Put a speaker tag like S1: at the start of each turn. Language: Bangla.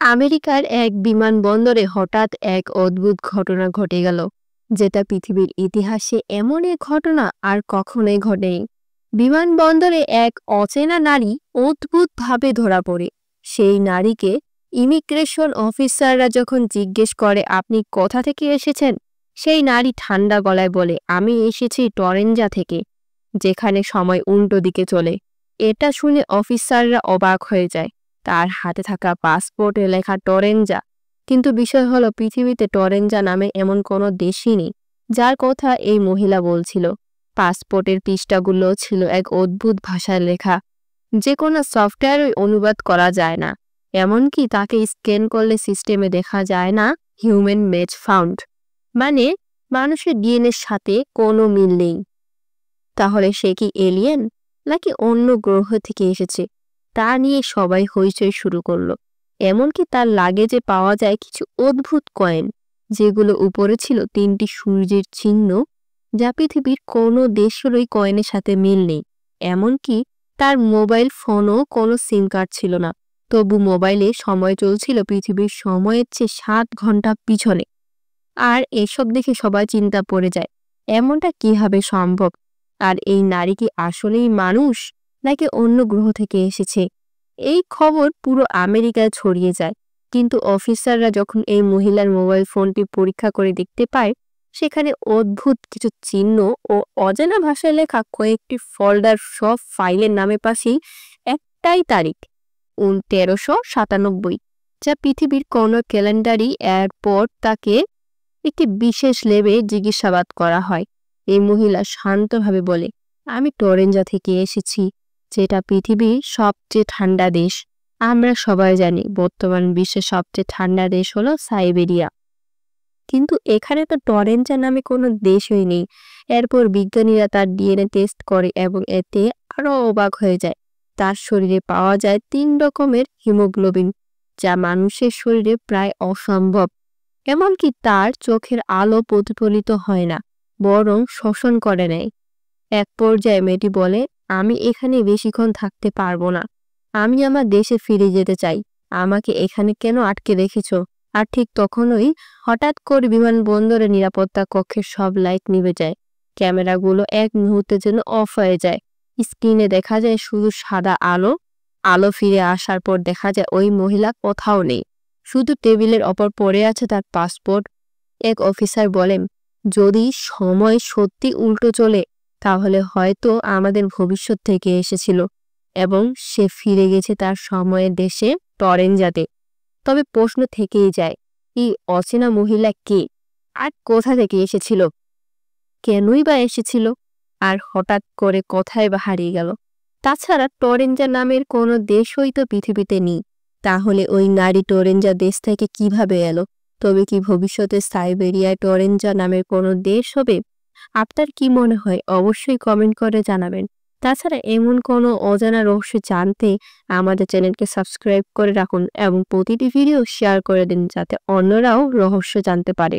S1: আমেরিকার এক বিমানবন্দরে হঠাৎ এক অদ্ভুত ঘটনা ঘটে গেল, যেটা পৃথিবীর ইতিহাসে এমন এক ঘটনা আর কখনোই ঘটেনি। বিমানবন্দরে এক অচেনা নারী অদ্ভুতভাবে ধরা পড়ে। সেই নারীকে ইমিগ্রেশন অফিসাররা যখন জিজ্ঞেস করে আপনি কোথা থেকে এসেছেন, সেই নারী ঠান্ডা গলায় বলে আমি এসেছি টরেঞ্জা থেকে, যেখানে সময় উল্টো দিকে চলে। এটা শুনে অফিসাররা অবাক হয়ে যায়। তার হাতে থাকা পাসপোর্টে লেখা টরেঞ্জা, কিন্তু বিষয় হলো পৃথিবীতে টরেঞ্জা নামে এমন কোনো দেশই নেই যার কথা এই মহিলা বলছিল। পাসপোর্টের পৃষ্ঠাগুলো ছিল এক অদ্ভুত ভাষায় লেখা, যে কোনো সফটওয়্যারই অনুবাদ করা যায় না। এমনকি তাকে স্ক্যান করলে সিস্টেমে দেখা যায় না হিউম্যান মেড ফাউন্ড, মানে মানুষের ডিএনএর সাথে কোনো মিল নেই। তাহলে সে কি এলিয়েন নাকি অন্য গ্রহ থেকে এসেছে? তা নিয়ে সবাই হইচই শুরু করলো। এমনকি তার লাগেজে পাওয়া যায় কিছু অদ্ভুত কয়েন, যেগুলো উপরে ছিল 3টি সূর্যের চিহ্ন, যা পৃথিবীর কোনো দেশেরই কয়েনের সাথে মিল নেই। এমনকি তার মোবাইল ফোনও কোনো সিম কার্ড ছিল না, তবু মোবাইলে সময় চলছিল পৃথিবীর সময়ের চেয়ে 7 ঘন্টা পিছনে। আর এসব দেখে সবাই চিন্তা পড়ে যায়, এমনটা কিভাবে সম্ভব? আর এই নারী কি আসলেই মানুষ নাকি অন্য গ্রহ থেকে এসেছে? এই খবর পুরো আমেরিকায় ছড়িয়ে যায়। কিন্তু অফিসাররা যখন এই মহিলার মোবাইল ফোনটি পরীক্ষা করে দেখতে পায়, সেখানে অদ্ভুত কিছু চিহ্ন ও অজানা ভাষায় লেখা কয়েকটি ফোল্ডার, সব ফাইলের নামে পাশেই একটাই তারিখ 1397, যা পৃথিবীর কোনো ক্যালেন্ডারই। এরপর তাকে একটি বিশেষ লেবে জিজ্ঞাসাবাদ করা হয়। এই মহিলা শান্তভাবে বলে আমি টরেঞ্জা থেকে এসেছি, যেটা পৃথিবীর সবচেয়ে ঠান্ডা দেশ। আমরা সবাই জানি বর্তমান বিশ্বের সবচেয়ে ঠান্ডা দেশ হলো সাইবেরিয়া, কিন্তু এখানে তো টরেঞ্জা নামে কোনো দেশই নেই। এরপর বিজ্ঞানীরা তার ডিএনএ টেস্ট করে এবং এতে আরো অবাক হয়ে যায়। তার শরীরে পাওয়া যায় 3 রকমের হিমোগ্লোবিন, যা মানুষের শরীরে প্রায় অসম্ভব। এমনকি তার চোখের আলো প্রতিফলিত হয় না, বরং শোষণ করে নেয়। এক পর্যায়ে মেয়েটি বলে আমি এখানে বেশিক্ষণ থাকতে পারবো না, আমি আমার দেশে ফিরে যেতে চাই, আমাকে এখানে কেন আটকে রেখেছ? আর ঠিক তখনই হঠাৎ করে বিমানবন্দরের নিরাপত্তা কক্ষের সব লাইট নিভে যায়। ক্যামেরাগুলো এক মুহূর্তের জন্য অফ হয়ে যায়। স্ক্রিনে দেখা যায় শুধু সাদা আলো। আলো ফিরে আসার পর দেখা যায় ওই মহিলা কোথাও নেই, শুধু টেবিলের ওপর পড়ে আছে তার পাসপোর্ট। এক অফিসার বলেন যদি সময় সত্যি উল্টো চলে, তাহলে হয়তো আমাদের ভবিষ্যৎ থেকে এসেছিল এবং সে ফিরে গেছে তার সময়ের দেশে টরেঞ্জাতে। তবে প্রশ্ন থেকেই যায়, এই অচেনা মহিলা কে আর কোথা থেকে এসেছিল? কেনই বা এসেছিল? আর হঠাৎ করে কোথায় বা হারিয়ে গেল? তাছাড়া টরেঞ্জা নামের কোনো দেশই তো পৃথিবীতে নেই। তাহলে ওই নারী টরেঞ্জা দেশ থেকে কিভাবে এলো? তবে কি ভবিষ্যতে সাইবেরিয়ায় টরেঞ্জা নামের কোনো দেশ হবে? আপনার কি মনে হয়? অবশ্যই কমেন্ট করে জানাবেন। তাছাড়া এমন কোনো অজানা রহস্য জানতে আমাদের চ্যানেলকে সাবস্ক্রাইব করে রাখুন এবং প্রতিটি ভিডিও শেয়ার করে দিন, যাতে অন্যরাও রহস্য জানতে পারে।